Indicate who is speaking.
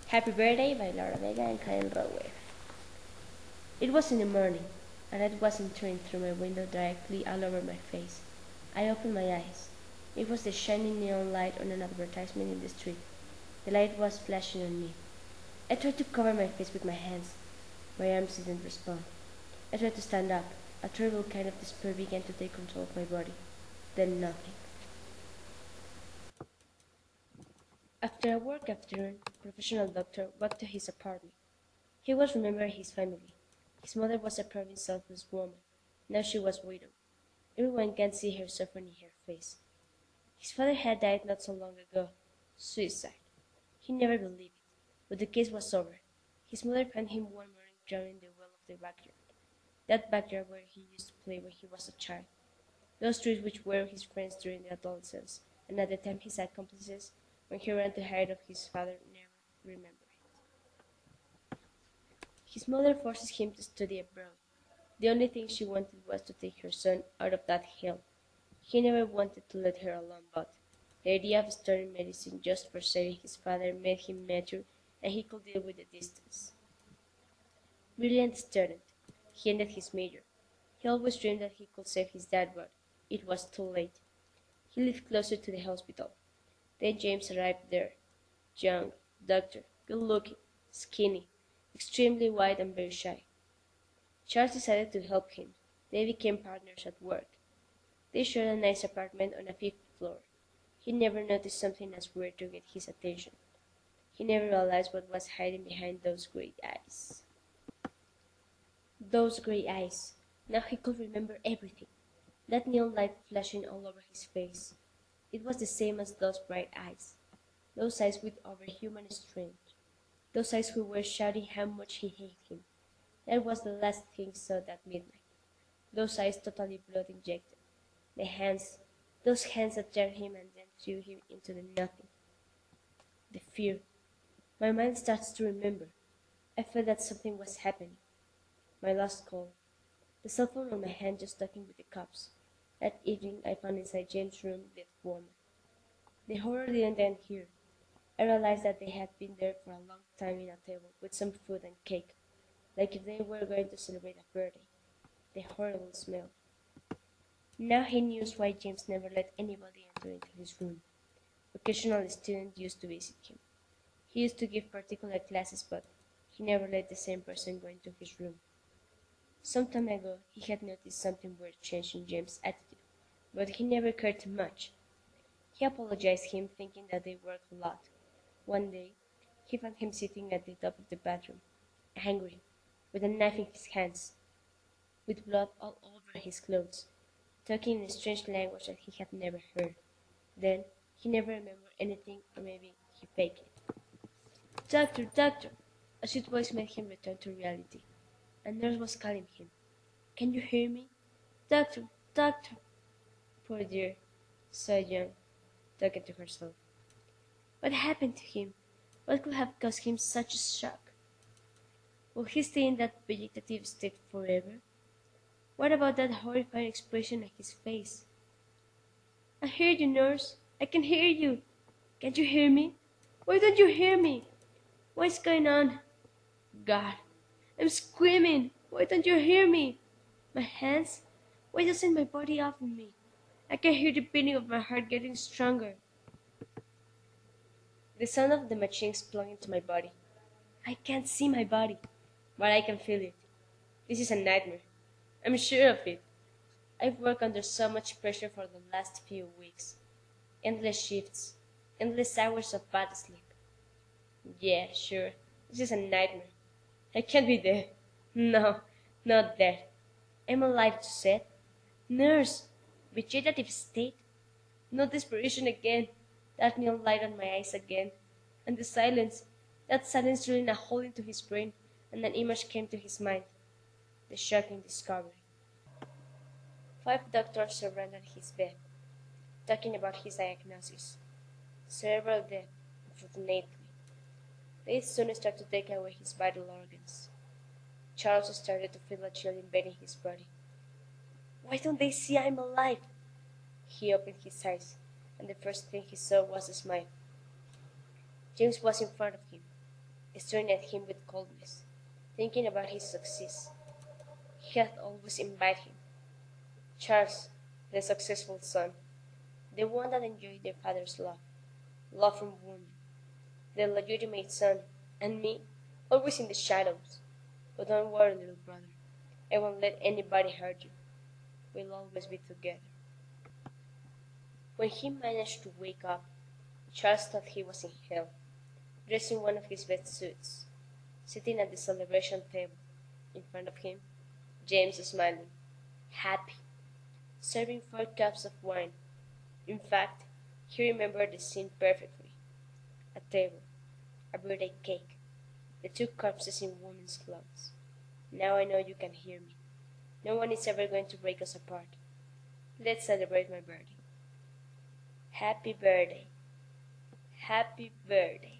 Speaker 1: Happy Birthday by Laura Vega and Karen Rowe. It was in the morning, and it was entering through my window directly all over my face. I opened my eyes. It was the shining neon light on an advertisement in the street. The light was flashing on me. I tried to cover my face with my hands. My arms didn't respond. I tried to stand up. A terrible kind of despair began to take control of my body. Then nothing. After a work afternoon, a professional doctor walked to his apartment. He was remembering his family. His mother was a proud and selfless woman. Now she was widowed. Everyone can see her suffering in her face. His father had died not so long ago. Suicide. He never believed it. But the case was over. His mother found him one morning drowning in the well of the backyard. That backyard where he used to play when he was a child. Those trees which were his friends during the adolescence, and at the time his accomplices, when he ran to hide of his father, never remembered it. His mother forces him to study abroad. The only thing she wanted was to take her son out of that hell. He never wanted to let her alone, but the idea of studying medicine just for saving his father made him mature, and he could deal with the distance. Brilliant student, he ended his major. He always dreamed that he could save his dad, but it was too late. He lived closer to the hospital. Then James arrived there, young, doctor, good-looking, skinny, extremely white and very shy. Charles decided to help him. They became partners at work. They shared a nice apartment on a fifth floor. He never noticed something as weird to get his attention. He never realized what was hiding behind those great eyes. Those gray eyes. Now he could remember everything. That neon light flashing all over his face. It was the same as those bright eyes. Those eyes with overhuman strength. Those eyes who were shouting how much he hated him. That was the last thing he saw that midnight. Those eyes totally blood injected. The hands, those hands that dragged him and then threw him into the nothing. The fear. My mind starts to remember. I felt that something was happening. My last call. The cell phone on my hand just talking with the cops. That evening I found inside James' room dead woman. The horror didn't end here. I realized that they had been there for a long time in a table with some food and cake, like if they were going to celebrate a birthday. The horrible smell. Now he knew why James never let anybody enter into his room. Occasional students used to visit him. He used to give particular classes, but he never let the same person go into his room. Some time ago, he had noticed something weird change in James' attitude, but he never cared too much. He apologized to him, thinking that they worked a lot. One day, he found him sitting at the top of the bathroom, angry, with a knife in his hands, with blood all over his clothes, talking in a strange language that he had never heard. Then, he never remembered anything, or maybe he faked it. Doctor, doctor! A sweet voice made him return to reality. A nurse was calling him. Can you hear me? Doctor, doctor! Poor dear, so young, talking to herself. What happened to him? What could have caused him such a shock? Will he stay in that vegetative state forever? What about that horrifying expression on his face? I hear you, nurse. I can hear you. Can't you hear me? Why don't you hear me? What's going on? God, I'm screaming. Why don't you hear me? My hands? Why doesn't my body open me? I can hear the beating of my heart getting stronger. The sound of the machines plunged into my body. I can't see my body, but I can feel it. This is a nightmare. I'm sure of it. I've worked under so much pressure for the last few weeks. Endless shifts, endless hours of bad sleep. Yeah, sure, this is a nightmare. I can't be dead. No, not dead. I'm alive, you said. Nurse, vegetative state. No desperation again. That neon light on my eyes again. And the silence. That silence drilling a hole into his brain, and an image came to his mind. The shocking discovery. 5 doctors surrounded his bed, talking about his diagnosis. Cerebral death, unfortunately. They soon started to take away his vital organs. Charles started to feel a chill invading his body. Why don't they see I'm alive? He opened his eyes, and the first thing he saw was a smile. James was in front of him. staring at him with coldness, thinking about his success. He had always envied him. Charles, the successful son, the one that enjoyed their father's love from women, the legitimate son, and me, always in the shadows. But don't worry, little brother. I won't let anybody hurt you. We'll always be together. When he managed to wake up, Charles thought he was in hell, dressed in one of his best suits, sitting at the celebration table. In front of him, James smiling, happy, serving 4 cups of wine. In fact, he remembered the scene perfectly. A table, a birthday cake, the 2 corpses in women's clothes. Now I know you can hear me. No one is ever going to break us apart. Let's celebrate my birthday. Happy birthday. Happy birthday.